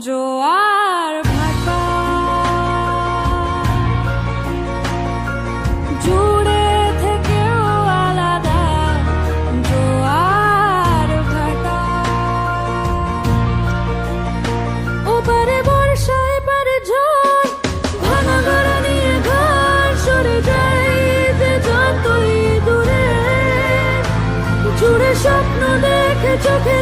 জোয়ার ভাটা জুড়ে থেকেও আলাদা জোয়ার ভাটা ওপারে বর্ষা এপারে ঝড় ভাঙা গড়া নিয়ে ঘর সরে যাইতে যতই দূরে জুড়ে স্বপ্ন দেখে চোখে